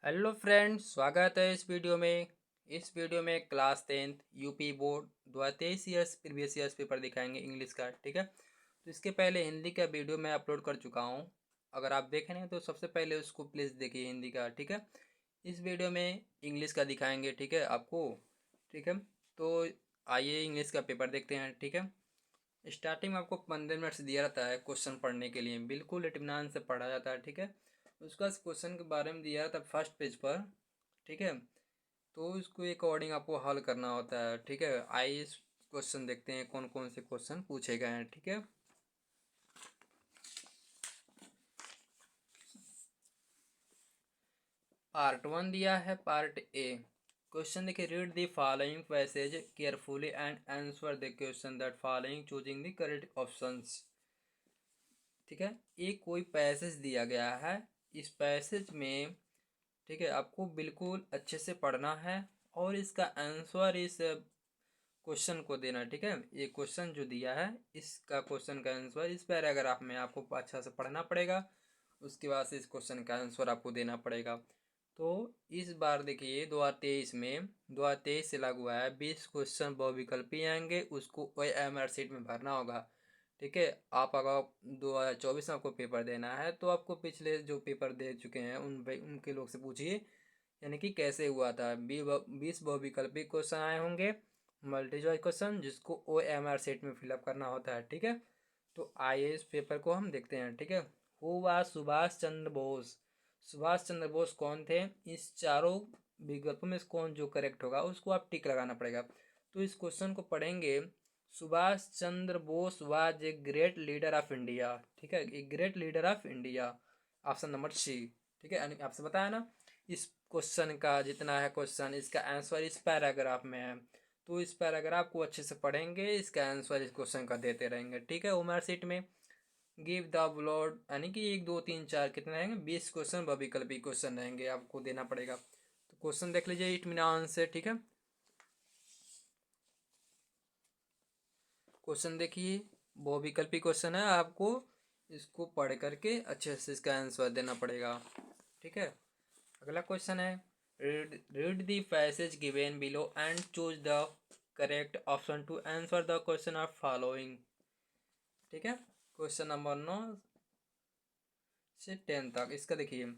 Hello friends, स्वागत है इस वीडियो में class 10th UP board 2023 years previous years paper दिखाएंगे इंग्लिश का। ठीक है, तो इसके पहले हिंदी का वीडियो मैं अपलोड कर चुका हूँ। अगर आप देखे नहीं तो सबसे पहले उसको प्लीज़ देखिए हिंदी का। ठीक है, इस वीडियो में इंग्लिश का दिखाएंगे। ठीक है आपको। ठीक है, तो आइए इंग्लिश का पेपर देखते हैं। ठीक है, स्टार्टिंग में आपको 15 मिनट्स दिया रहता है क्वेश्चन पढ़ने के लिए, बिल्कुल इत्मीनान से पढ़ा जाता है। ठीक है, उसका क्वेश्चन के बारे में दिया रहता है फर्स्ट पेज पर। ठीक है, तो इसको अकॉर्डिंग आपको हल करना होता है। ठीक है, आइए क्वेश्चन देखते हैं कौन कौन से क्वेश्चन पूछे गए हैं। ठीक है, पार्ट 1 दिया है। पार्ट ए क्वेश्चन देखिए, read the following passage carefully and answer the question that following choosing the correct options. ठीक है, एक कोई पैसेज दिया गया है। इस पैसेज में ठीक है आपको बिल्कुल अच्छे से पढ़ना है और इसका आंसर इस क्वेश्चन को देना। ठीक है, ये क्वेश्चन जो दिया है इसका क्वेश्चन का आंसर इस पैराग्राफ में आपको अच्छा से पढ़ना पड़ेगा। उसके बाद से इस क्वेश्चन का आंसर आपको देना पड़ेगा। तो इस बार देखिए 2023 में 2023 से लागू हुआ है 20 क्वेश्चन बहुविकल्पी आएंगे, उसको OMR शीट में भरना होगा। ठीक है, आप अगर 2024 में आपको पेपर देना है तो आपको पिछले जो पेपर दे चुके हैं उनके लोग से पूछिए, यानी कि कैसे हुआ था। 20 बहुविकल्पी क्वेश्चन आए होंगे, मल्टी चॉइस क्वेश्चन, जिसको OMR सेट में फिलअप करना होता है। ठीक है, तो आइए इस पेपर को हम देखते हैं। ठीक है, हु वाज सुभाष चंद्र बोस। सुभाष चंद्र बोस कौन थे? इस चारों विकल्पों में से कौन जो करेक्ट होगा उसको आप टिक लगाना पड़ेगा। तो इस क्वेश्चन को पढ़ेंगे। Subhash Chandra Bose was a great leader of India. ठीक है, a great leader of India, option number C. ठीक है, आपसे बताया ना, इस क्वेश्चन का जितना है क्वेश्चन, इसका आंसर इस पैराग्राफ में है। तो इस पैराग्राफ को अच्छे से पढ़ेंगे, इसका आंसर इस क्वेश्चन का देते रहेंगे। ठीक है, उमर सीट में गिव द ब्लॉड, यानी कि 1 2 3 4 कितने रहेंगे? 20 क्वेश्चन बहुविकल्पी क्वेश्चन रहेंगे, आपको देना पड़ेगा। तो क्वेश्चन देख लीजिए इत्मीनान से। ठीक है, क्वेश्चन देखिए, बहुविकल्पी क्वेश्चन है, आपको इसको पढ़ करके अच्छे से इसका आंसर देना पड़ेगा। ठीक है, अगला क्वेश्चन है, read the passage given below and choose the correct option to answer the question of following. ठीक है, क्वेश्चन नंबर 9 से 10 तक इसका देखिए,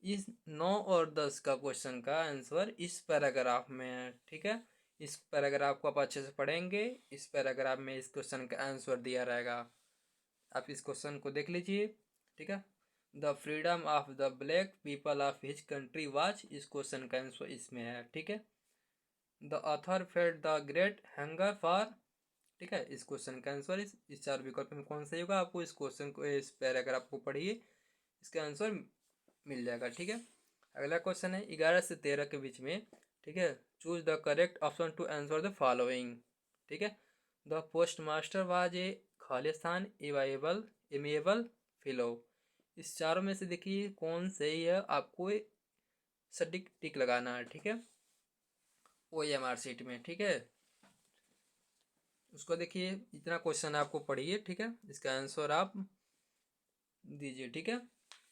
इस 9 और 10 का क्वेश्चन का आंसर इस पैराग्राफ में है। ठीक है, इस पैराग्राफ को आप अच्छे से पढ़ेंगे, इस पैराग्राफ में इस क्वेश्चन का आंसर दिया रहेगा। आप इस क्वेश्चन को देख लीजिए। ठीक है, the freedom of the black people of his country watch, इस क्वेश्चन का आंसर इसमें है। ठीक है, the author felt the great hunger for. ठीक है, इस क्वेश्चन का आंसर इस चार विकल्प में कौन सही होगा? आपको इस क्वेश्चन को, इस पैराग्राफ को पढ़िए, इसका आंसर मिल जाएगा। ठीक है, अगला क्वेश्चन है 11 से 13 के बीच में। ठीक है, choose the correct option to answer the following. ठीक है, the postmaster was a खालिस्तान एवाइबल एमिएबल फेलो। इस चारों में से देखिए कौन सही है, आपको सटीक टिक लगाना है। ठीक है, OMR सीट में। ठीक है, उसको देखिए, इतना क्वेश्चन आपको पढ़िए। ठीक है, इसका आंसर आप दीजिए। ठीक है,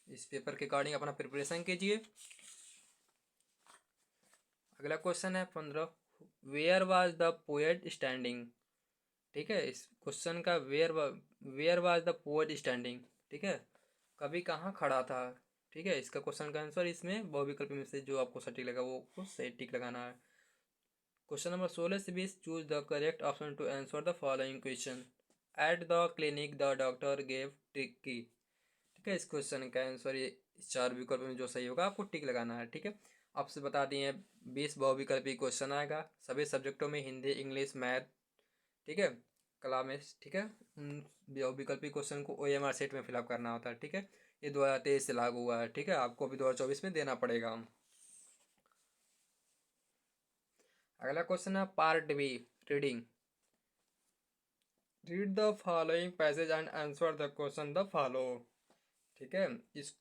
इस पेपर के अकॉर्डिंग अपना प्रिपरेशन कीजिए। अगला क्वेश्चन है 15, where was the poet standing. ठीक है, इस क्वेश्चन का where was the poet standing. ठीक है, कभी कहाँ खड़ा था। ठीक है, इसका क्वेश्चन का आंसर इसमें बहुविकल्प में से जो आपको सटीक लगा वो सही टिक लगाना है। क्वेश्चन नंबर 16 से 20, choose the correct option to answer the following question. At the clinic the doctor gave टिक की। ठीक है, इस क्वेश्चन का आंसर ये इस चार विकल्प में जो सही होगा आपको टिक लगाना है। ठीक है, आपसे बता दिए 20 बहुविकल्पी क्वेश्चन आएगा सभी सब्जेक्टों में, हिंदी इंग्लिश मैथ। ठीक है, कला में। ठीक है, उन बहुविकल्पी क्वेश्चन को OMR सेट में फिलअप करना होता है। ठीक है, ये 2023 से लागू हुआ है। ठीक है, आपको भी 2024 में देना पड़ेगा। अगला क्वेश्चन है part B, reading. Read the following passage and answer the question the follow. ठीक है, इस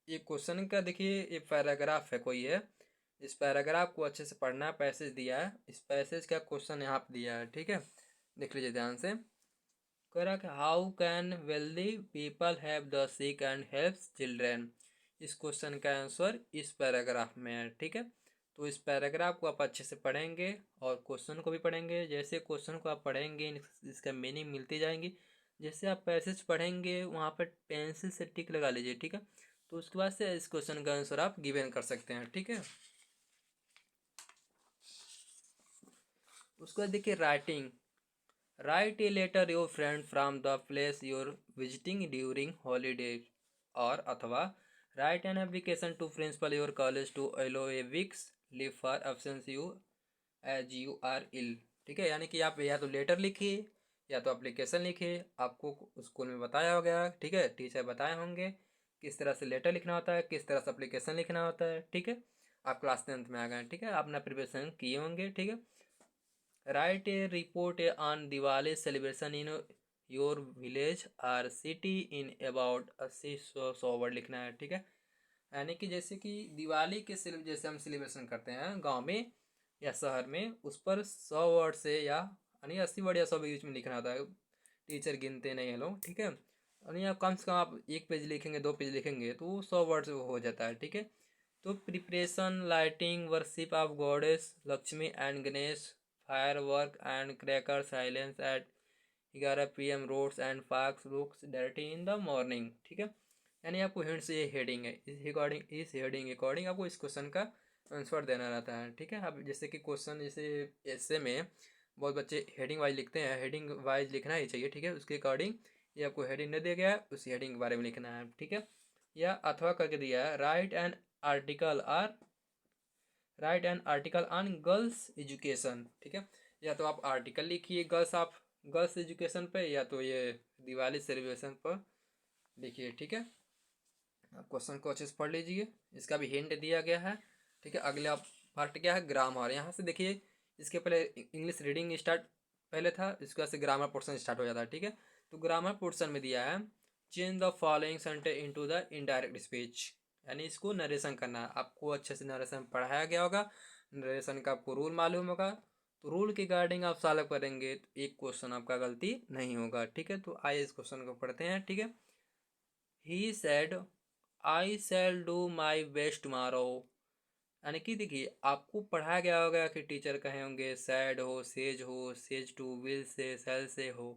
ये क्वेश्चन का देखिए, ये पैराग्राफ है कोई है, इस पैराग्राफ को अच्छे से पढ़ना है। पैसेज दिया है, इस पैसेज का क्वेश्चन यहाँ पे दिया है। ठीक है, देख लीजिए ध्यान से। कह रहा कि how can wealthy people have the sick and help children. इस क्वेश्चन का आंसर इस पैराग्राफ में है। ठीक है, तो इस पैराग्राफ को आप अच्छे से पढ़ेंगे और क्वेश्चन को भी पढ़ेंगे। जैसे क्वेश्चन को आप पढ़ेंगे इसका मीनिंग मिलती जाएंगी। जैसे आप पैसेज पढ़ेंगे वहाँ पर पेंसिल से टिक लगा लीजिए। ठीक है, तो उसके बाद से इस क्वेश्चन का आंसर आप गिवन कर सकते हैं। ठीक है, उसके बाद देखिए writing. Write a letter your friend from the place you're visiting during holiday और अथवा write an application to principal your college to allow a week's leave for absence you as you are ill. ठीक है, यानी कि आप या तो letter लिखिए या तो एप्लीकेशन लिखिए। आपको स्कूल में बताया होगा, ठीक है, टीचर बताए होंगे किस तरह से लेटर लिखना होता है, किस तरह से एप्लीकेशन लिखना होता है। ठीक है, आप क्लास 10th में आ गए। ठीक है, आपने प्रिपरेशन किए होंगे। ठीक है, write a report on Diwali celebration in your village or city in about 80 word लिखना है। ठीक है, यानी कि जैसे कि दिवाली के जैसे हम सेलिब्रेशन करते हैं गांव में या शहर में, उस पर 100 वर्ड से या यानी 80 वर्ड या 100 के बीच में लिखना होता है। टीचर गिनते नहीं है लोग। ठीक है, और यहाँ कम से कम आप 1 पेज लिखेंगे, 2 पेज लिखेंगे तो वो 100 वर्ड से हो जाता है। ठीक है, तो preparation lighting worship of goddess Lakshmi and Ganesh fire work and cracker silence at 11 PM roads and parks looks dirty in the morning. ठीक है, यानी आपको हिंट से ये हेडिंग है, इस हेडिंग अकॉर्डिंग आपको इस क्वेश्चन का आंसर देना रहता है। ठीक है, अब जैसे कि क्वेश्चन जैसे ऐसे में बहुत बच्चे हेडिंग वाइज लिखते हैं, हेडिंग वाइज लिखना ही चाहिए। ठीक है, उसके अकॉर्डिंग ये आपको हेडिंग नहीं दिया गया है, उस हेडिंग के बारे में लिखना है। ठीक है, या अथवा करके दिया है write an article or write an article on girls education. ठीक है, या तो आप आर्टिकल लिखिए गर्ल्स एजुकेशन पे, या तो ये दिवाली सेलिब्रेशन पर लिखिए। ठीक है, आप क्वेश्चन को अच्छे से पढ़ लीजिए, इसका भी हिंट दिया गया है। ठीक है, अगले आप पार्ट क्या है, ग्रामर। यहाँ से देखिए, इसके पहले इंग्लिश रीडिंग स्टार्ट पहले था, इसके बाद से ग्रामर पोर्शन स्टार्ट हो जाता है। ठीक है, तो ग्रामर पोर्शन में दिया है change the following sentence into the indirect speech, यानी इसको नरेशन करना है। आपको अच्छे से नरेशन पढ़ाया गया होगा, नरेशन का आपको रूल मालूम होगा, तो रूल के गार्डिंग आप सॉल्व करेंगे तो एक क्वेश्चन आपका गलती नहीं होगा। ठीक है, तो आइए इस क्वेश्चन को पढ़ते हैं। ठीक है, he said I shall do my best tomorrow, यानी कि देखिए आपको पढ़ाया गया होगा कि टीचर कहे होंगे सैड हो, says to, will say, shall say हो।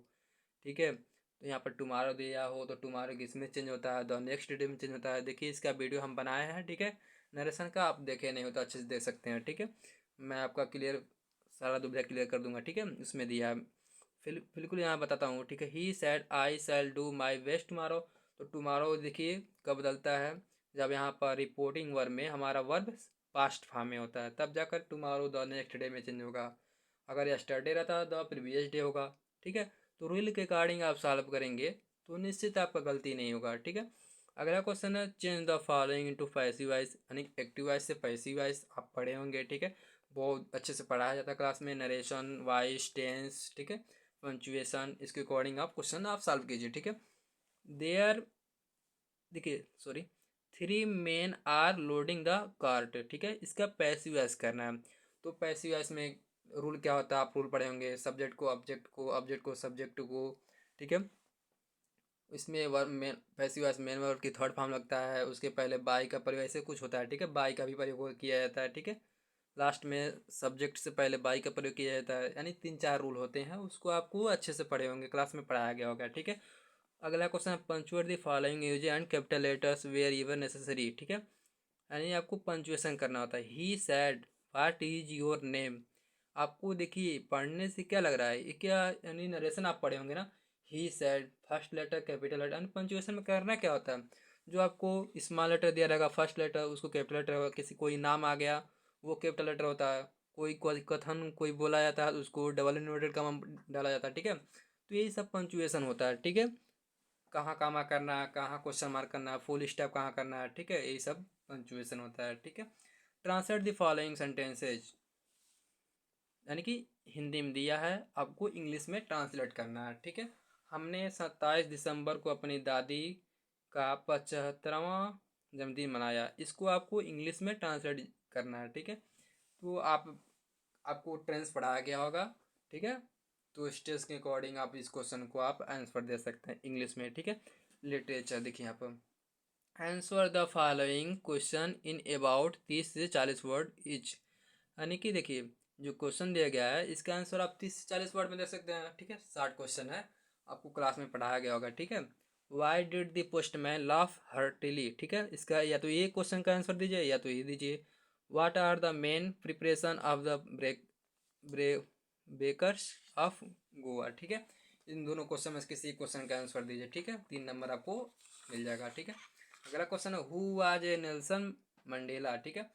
ठीक है, तो यहाँ पर टुमारो दिया हो तो टुमारो किस में चेंज होता है, द नेक्स्ट डे में चेंज होता है। देखिए इसका वीडियो हम बनाए हैं। ठीक है, नरेशन का आप देखे नहीं हो तो अच्छे से देख सकते हैं। ठीक है, मैं आपका सारा दुविधा क्लियर कर दूंगा। ठीक है, उसमें दिया है बिल्कुल यहाँ बताता हूँ। ठीक है, he said I shall do my best tomorrow, तो टुमारो देखिए कब बदलता है, जब यहाँ पर रिपोर्टिंग वर्ब में हमारा वर्ब पास्ट फॉर्म में होता है, तब जाकर टुमारो द नेक्स्ट डे में चेंज होगा। अगर यस्टरडे रहता द प्रीवियस डे होगा। ठीक है, तो रूल के अकॉर्डिंग आप सॉल्व करेंगे तो निश्चित आपका गलती नहीं होगा। ठीक है, अगला क्वेश्चन है change the following into passive voice, यानी एक्टिव वॉइस से पैसिव वॉइस आप पढ़े होंगे। ठीक है, बहुत अच्छे से पढ़ाया जाता है क्लास में, नरेशन वॉइस टेंस। ठीक है, पंचुएशन, इसके अकॉर्डिंग आप क्वेश्चन आप सॉल्व कीजिए। ठीक है, देयर देखिए sorry 3 men are loading the cart. ठीक है, इसका पैसिव वॉइस करना है, तो पैसिव वॉइस में रूल क्या होता है आप रूल पढ़े होंगे, सब्जेक्ट को ऑब्जेक्ट को, ऑब्जेक्ट को सब्जेक्ट को। ठीक है, इसमें verb main passive voice main verb की थर्ड फॉर्म लगता है, उसके पहले बाई का प्रयोग ऐसे कुछ होता है। ठीक है, बाई का भी प्रयोग किया जाता है। ठीक है, लास्ट में सब्जेक्ट से पहले बाई का प्रयोग किया जाता है, यानी 3-4 रूल होते हैं, उसको आपको अच्छे से पढ़े होंगे, क्लास में पढ़ाया गया होगा। ठीक है, अगला क्वेश्चन है punctuate the following use and capital letters where even necessary. ठीक है, यानी आपको पंचुएशन करना होता है। He said what is your name, आपको देखिए पढ़ने से क्या लग रहा है, ये क्या यानी नरेशन आप पढ़े होंगे ना। He said first letter capital letter, यानी पंचुएशन में करना क्या होता है, जो आपको स्मॉल लेटर दिया रहेगा फर्स्ट लेटर उसको कैपिटल लेटर होगा, किसी कोई नाम आ गया वो कैपिटल लेटर होता है, कोई कथन कोई बोला जाता है उसको डबल इन्वर्टेड कॉमा डाला जाता है। ठीक है, तो यही सब पंचुएशन होता है। ठीक है, कहाँ कामा करना है, कहाँ क्वेश्चन मार्क करना है, फुल स्टॉप कहाँ करना है। ठीक है, यही सब पंचुएशन होता है। ठीक है, ट्रांसलेट द फॉलोइंग सेंटेंसेज, यानी कि हिंदी में दिया है, आपको इंग्लिश में ट्रांसलेट करना है। ठीक है, हमने 27 दिसंबर को अपनी दादी का 75वां जन्मदिन मनाया, इसको आपको इंग्लिश में ट्रांसलेट करना है। ठीक है, तो आपको टेंस पढ़ाया गया होगा। ठीक है, तो स्टेज के अकॉर्डिंग आप इस क्वेश्चन को आप आंसर दे सकते हैं इंग्लिश में। ठीक है, लिटरेचर देखिए यहाँ पर answer the following question in about 30 से 40 वर्ड इच। यानी कि देखिए, जो क्वेश्चन दिया गया है इसका आंसर आप 30 से 40 वर्ड में दे सकते हैं। ठीक है, 60 क्वेश्चन है, आपको क्लास में पढ़ाया गया होगा। ठीक है, why did the postman laugh heartily. ठीक है, इसका या तो ये क्वेश्चन का आंसर दीजिए या तो ये दीजिए। What are the main preparation of the bakers of Goa. ठीक है, इन दोनों क्वेश्चन में से किसी क्वेश्चन का आंसर दीजिए। ठीक है, 3 नंबर आपको मिल जाएगा। ठीक है, अगला क्वेश्चन है who was a Nelson Mandela. ठीक है,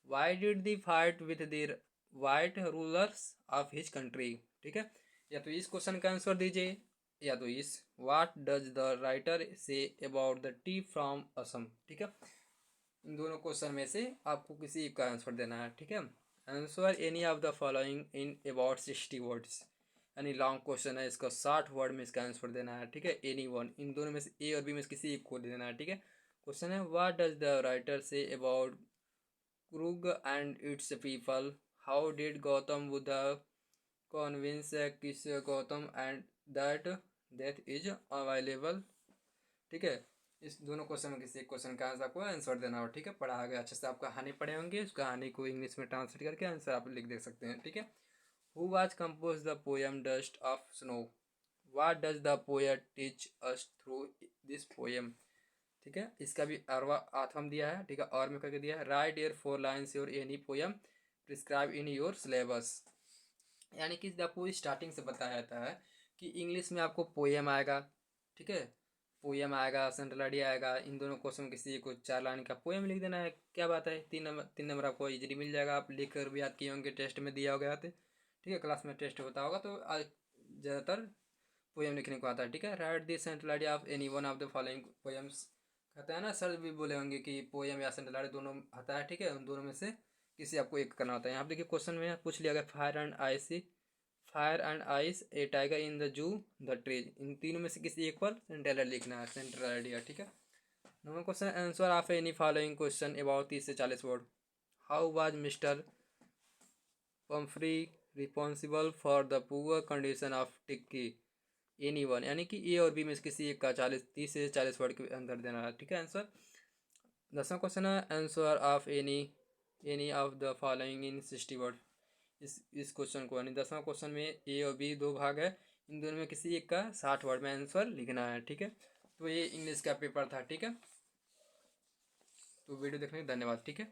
why did the fight with the white rulers of his country. ठीक है, या तो इस क्वेश्चन का आंसर दीजिए या तो इस what does the writer say about the T from Assam. ठीक है, इन दोनों क्वेश्चन में से आपको किसी एक का आंसर देना है। ठीक है, answer any of the following in about 60 words. यानी लॉन्ग क्वेश्चन है, इसका 60 वर्ड में इसका आंसर देना है। ठीक है, एनी वन, इन दोनों में से ए और बी में से किसी एक को देना है। ठीक है, क्वेश्चन है what does the writer say about Coorg and its people. How did Gautam Buddha convince Kisa Gautam and that death is available. ठीक है, इस दोनों क्वेश्चन में किसी एक क्वेश्चन का आंसर आपको आंसर देना हो। ठीक है, पढ़ा गया अच्छे से, आप कहानी पढ़े होंगे, उस कहानी को इंग्लिश में ट्रांसलेट करके आंसर आप लिख दे सकते हैं। ठीक है, who was compose the poem dust of snow. What does the poet teach us through this poem. ठीक है, इसका भी अरवा आथम दिया है। ठीक है, और में करके दिया है right your 4 lines your any poem prescribe in your syllabus. यानी कि आपको स्टार्टिंग से बताया जाता है कि इंग्लिश में आपको पोएम आएगा। ठीक है, पोएम आएगा, सेंट्रल आएगा, इन दोनों क्वेश्चन किसी को 4 लाइन का पोएम लिख देना है। क्या बात है, 3 नंबर आपको इजीली मिल जाएगा। आप लिख कर भी याद किए होंगे, टेस्ट में दिया होगा। ठीक है, क्लास में टेस्ट होता होगा तो ज़्यादातर पोएम लिखने को आता है। ठीक है, right the central idea of any one of the following poems. कहते हैं ना, सर भी बोले होंगे कि पोएम या सेंट्रल आइडिया दोनों आता है। ठीक है, उन दोनों में से किसी आपको एक करना होता है। यहाँ पे देखिए क्वेश्चन में पूछ लिया गया fire and ice a tiger in the zoo the trees. इन तीनों में से किसी एक पर सेंट्रल लिखना है, सेंट्रल आइडिया। ठीक है, number question answer of any following question about 30 से 40 word. How was mister Pomfrey responsible for the poor condition of tikki any one. यानी कि ए और बी में से किसी एक का 30 से 40 वर्ड के अंदर देना है। ठीक है, आंसर 10वां क्वेश्चन है answer of any of the following in 60 word. इस क्वेश्चन को, यानी 10वां क्वेश्चन में ए और बी 2 भाग है, इन दोनों में किसी एक का 60 वर्ड में आंसर लिखना है। ठीक है, तो ये इंग्लिश का पेपर था। ठीक है, तो वीडियो देखने के धन्यवाद। ठीक है।